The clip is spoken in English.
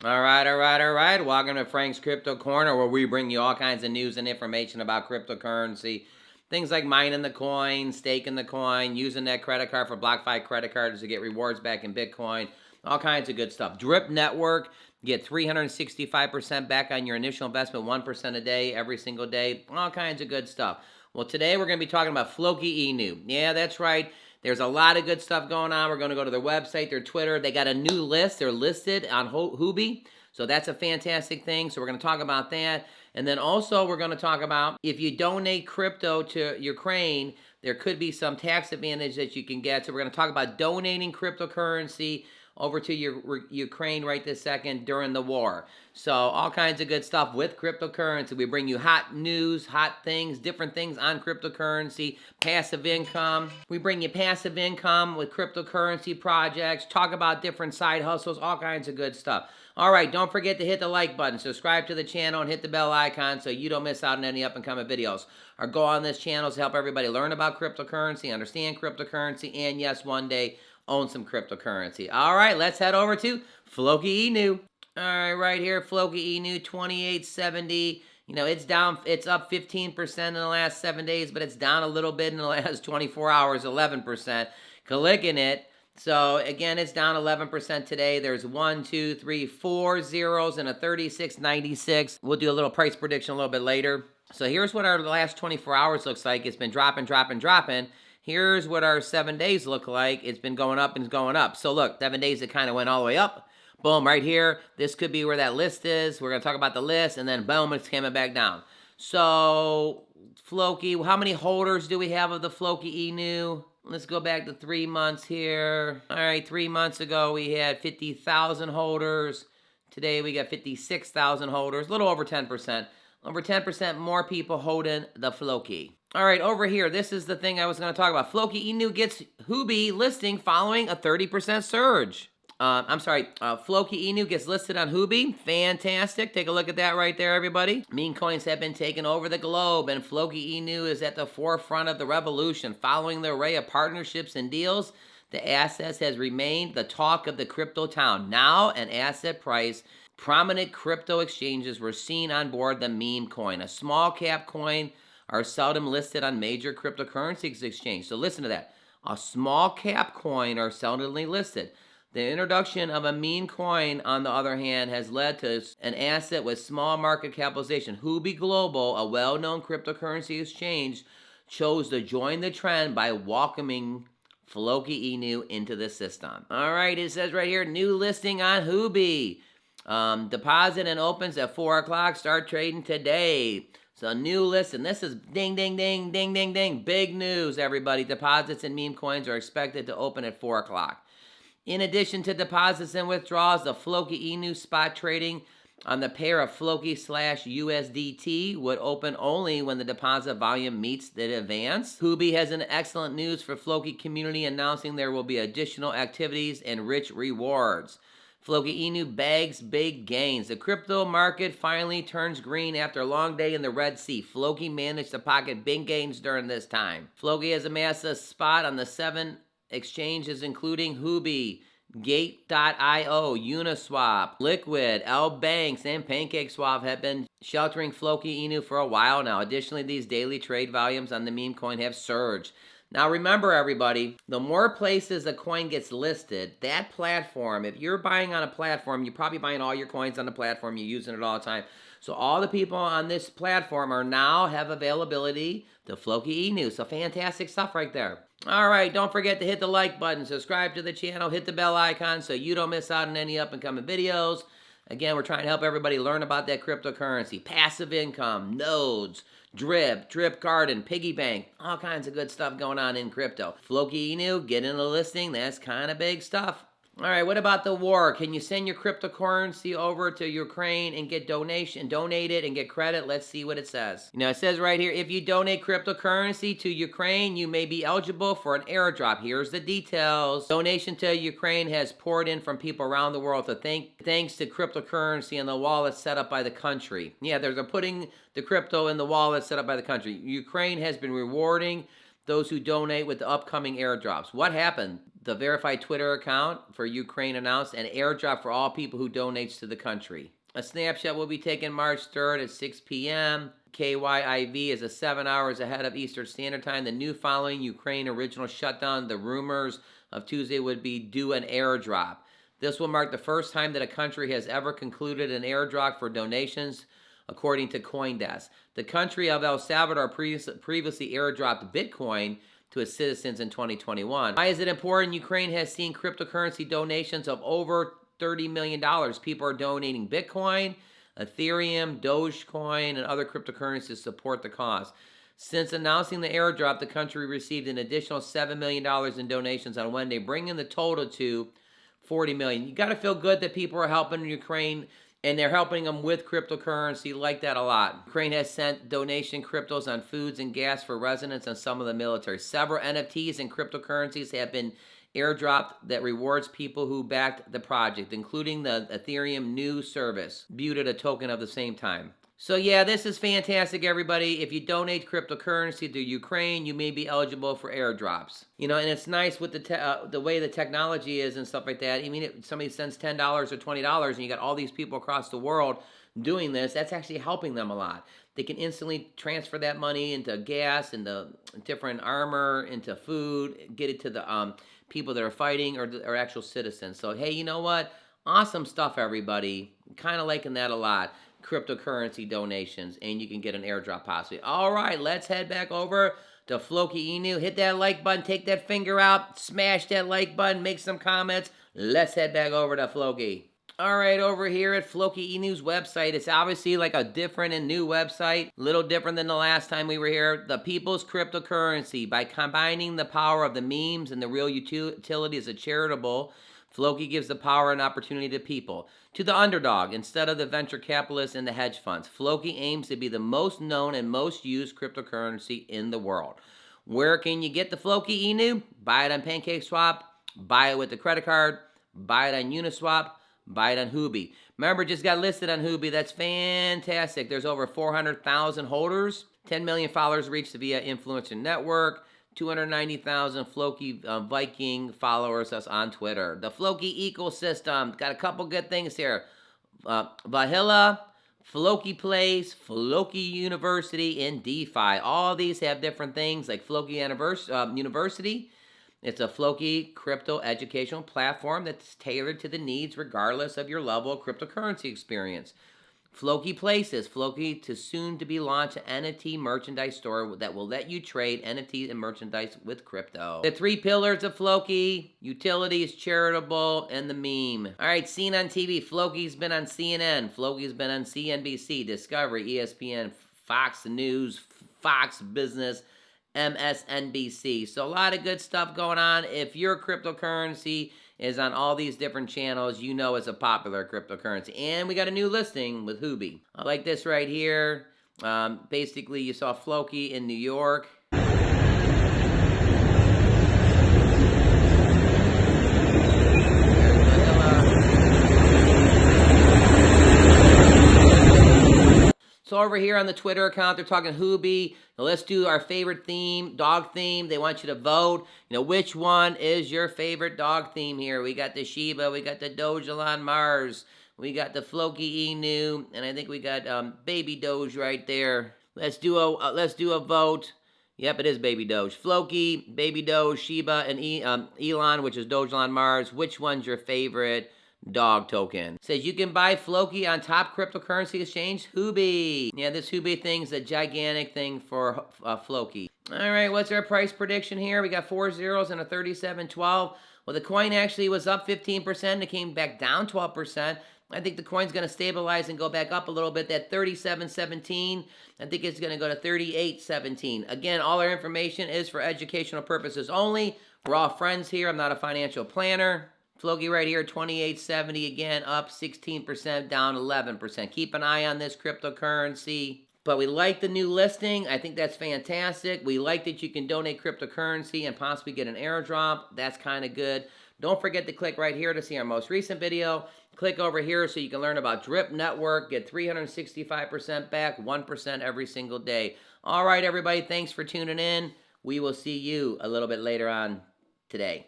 All right, all right, all right. Welcome to Frank's Crypto Corner, where we bring you all kinds of news and information about cryptocurrency. Things like mining the coin, staking the coin, using that credit card for BlockFi credit cards to get rewards back in Bitcoin, all kinds of good stuff. Drip Network, get 365% back on your initial investment, 1% a day, every single day, all kinds of good stuff. Well, today we're going to be talking about Floki Inu. Yeah, that's right. There's a lot of good stuff going on. We're going to go to their website, their Twitter. They got a new list. They're listed on Huobi. So that's a fantastic thing. So we're going to talk about that. And then also we're going to talk about if you donate crypto to Ukraine, there could be some tax advantage that you can get. So we're going to talk about donating cryptocurrency over to Ukraine right this second during the war. So all kinds of good stuff with cryptocurrency. We bring you hot news, hot things, different things on cryptocurrency, passive income. We bring you passive income with cryptocurrency projects, talk about different side hustles, all kinds of good stuff. All right, don't forget to hit the like button, subscribe to the channel, and hit the bell icon so you don't miss out on any up-and-coming videos. Our goal on this channel is to help everybody learn about cryptocurrency, understand cryptocurrency, and yes, one day own some cryptocurrency. All right, let's head over to Floki Inu. All right, right here, Floki Inu 2870. You know, it's down, it's up 15% in the last 7 days, but it's down a little bit in the last 24 hours, 11%. Clicking it. So again, it's down 11% today. There's 1, 2, 3, 4 zeros and a 36.96. We'll do a little price prediction a little bit later. So here's what our last 24 hours looks like. It's been dropping, dropping, dropping. Here's what our 7 days look like. It's been going up and going up. So look, 7 days it kind of went all the way up. Boom, right here. This could be where that list is. We're going to talk about the list, and then boom, it's coming back down. So Floki, how many holders do we have of the Floki Inu? Let's go back to 3 months here. All right, 3 months ago we had 50,000 holders. Today we got 56,000 holders, a little over 10%. Over 10% more people holding the Floki. All right, over here, this is the thing I was going to talk about. Floki Inu gets Huobi listing following a 30% surge. Floki Inu gets listed on Huobi. Fantastic. Take a look at that right there, everybody. Meme coins have been taking over the globe, and Floki Inu is at the forefront of the revolution. Following the array of partnerships and deals, the asset has remained the talk of the crypto town. Now, an asset price. Prominent crypto exchanges were seen on board the meme coin. A small cap coin are seldom listed on major cryptocurrency exchanges. So listen to that. A small cap coin are seldomly listed. The introduction of a meme coin, on the other hand, has led to an asset with small market capitalization. Huobi Global, a well-known cryptocurrency exchange, chose to join the trend by welcoming Floki Inu into the system. All right, it says right here, new listing on Huobi. Deposit and opens at 4 o'clock. Start trading today. So new list, and this is ding, ding, ding, ding, ding, ding. Big news, everybody. Deposits and meme coins are expected to open at 4 o'clock. In addition to deposits and withdrawals, the Floki Inu spot trading on the pair of Floki/USDT would open only when the deposit volume meets the advance. Huobi has an excellent news for Floki community, announcing there will be additional activities and rich rewards. Floki Inu bags big gains. The crypto market finally turns green after a long day in the Red Sea. Floki managed to pocket big gains during this time. Floki has amassed a spot on the 7 exchanges, including Huobi, Gate.io, Uniswap, Liquid, L Banks, and PancakeSwap have been sheltering Floki Inu for a while now. Additionally, these daily trade volumes on the meme coin have surged. Now remember, everybody, the more places a coin gets listed, that platform, if you're buying on a platform, you're probably buying all your coins on the platform, you're using it all the time. So all the people on this platform are now have availability to Floki Inu. So fantastic stuff right there. All right, don't forget to hit the like button, subscribe to the channel, hit the bell icon so you don't miss out on any up-and-coming videos. Again, we're trying to help everybody learn about that cryptocurrency, passive income, nodes, drip garden, piggy bank, all kinds of good stuff going on in crypto. Floki Inu, get in the listing, that's kind of big stuff. All right, what about the war? Can you send your cryptocurrency over to Ukraine and get donate it and get credit? Let's see what it says. You know, it says right here, if you donate cryptocurrency to Ukraine, you may be eligible for an airdrop. Here's the details. Donation to Ukraine has poured in from people around the world thanks to cryptocurrency and the wallet set up by the country. Yeah, they're putting the crypto in the wallet set up by the country. Ukraine has been rewarding those who donate with the upcoming airdrops. What happened? The verified Twitter account for Ukraine announced an airdrop for all people who donates to the country. A snapshot will be taken March 3rd at 6 p.m. KYIV is 7 hours ahead of Eastern Standard Time. The new following Ukraine original shutdown, the rumors of Tuesday would be due an airdrop. This will mark the first time that a country has ever concluded an airdrop for donations, according to CoinDesk. The country of El Salvador previously airdropped Bitcoin to its citizens in 2021. Why is it important? Ukraine has seen cryptocurrency donations of over $30 million. People are donating Bitcoin, Ethereum, Dogecoin, and other cryptocurrencies to support the cause. Since announcing the airdrop, the country received an additional $7 million in donations on Wednesday, bringing the total to $40 million. You got to feel good that people are helping Ukraine, and they're helping them with cryptocurrency. Like that a lot. Ukraine has sent donation cryptos on foods and gas for residents and some of the military. Several NFTs and cryptocurrencies have been airdropped that rewards people who backed the project, including the Ethereum new service, viewed as a token of the same time. So yeah, this is fantastic, everybody. If you donate cryptocurrency to Ukraine, you may be eligible for airdrops. You know, and it's nice with the way the technology is and stuff like that. I mean, if somebody sends $10 or $20 and you got all these people across the world doing this, that's actually helping them a lot. They can instantly transfer that money into gas, into different armor, into food, get it to the people that are fighting or actual citizens. So hey, you know what? Awesome stuff, everybody. Kind of liking that a lot. Cryptocurrency donations, and you can get an airdrop possibly. All right, let's head back over to Floki Inu. Hit that like button, take that finger out, smash that like button, make some comments. Let's head back over to Floki. All right, over here at Floki Inu's website, it's obviously like a different and new website, a little different than the last time we were here. The people's cryptocurrency. By combining the power of the memes and the real utility as a charitable, Floki gives the power and opportunity to people, to the underdog, instead of the venture capitalists and the hedge funds. Floki aims to be the most known and most used cryptocurrency in the world. Where can you get the Floki Inu? Buy it on PancakeSwap, buy it with the credit card, buy it on Uniswap, buy it on Huobi. Remember, just got listed on Huobi. That's fantastic. There's over 400,000 holders, 10 million followers reached via influencer network, 290,000 Floki Viking followers us on Twitter. The Floki ecosystem. Got a couple good things here. Vahilla, Floki Place, Floki University, and DeFi. All these have different things like Floki University. It's a Floki crypto educational platform that's tailored to the needs regardless of your level of cryptocurrency experience. Floki Places, Floki to soon to be launched an NFT merchandise store that will let you trade NFTs and merchandise with crypto. The 3 pillars of Floki: utilities, charitable, and the meme. All right, seen on TV. Floki's been on CNN. Floki's been on CNBC, Discovery, ESPN, Fox News, Fox Business, MSNBC. So a lot of good stuff going on. If your cryptocurrency is on all these different channels, you know it's a popular cryptocurrency. And we got a new listing with Huobi. I like this right here. Basically, you saw Floki in New York. So over here on the Twitter account, they're talking Huobi. Now let's do our favorite theme, dog theme. They want you to vote. You know, which one is your favorite dog theme here? We got the Shiba, we got the Dogecoin Mars, we got the Floki Inu, and I think we got Baby Doge right there. Let's do a vote. Yep, it is Baby Doge. Floki, Baby Doge, Shiba, and Elon, which is Dogecoin Mars. Which one's your favorite dog token? Says you can buy Floki on top cryptocurrency exchange, Huobi. Yeah, this Huobi thing's a gigantic thing for Floki. All right, what's our price prediction here? We got 4 zeros and a 37.12. Well, the coin actually was up 15%. It came back down 12%. I think the coin's going to stabilize and go back up a little bit. That 37.17, I think it's going to go to 38.17. Again, all our information is for educational purposes only. We're all friends here. I'm not a financial planner. Floki right here, 28.70 again, up 16%, down 11%. Keep an eye on this cryptocurrency. But we like the new listing. I think that's fantastic. We like that you can donate cryptocurrency and possibly get an airdrop. That's kind of good. Don't forget to click right here to see our most recent video. Click over here so you can learn about Drip Network. Get 365% back, 1% every single day. All right, everybody, thanks for tuning in. We will see you a little bit later on today.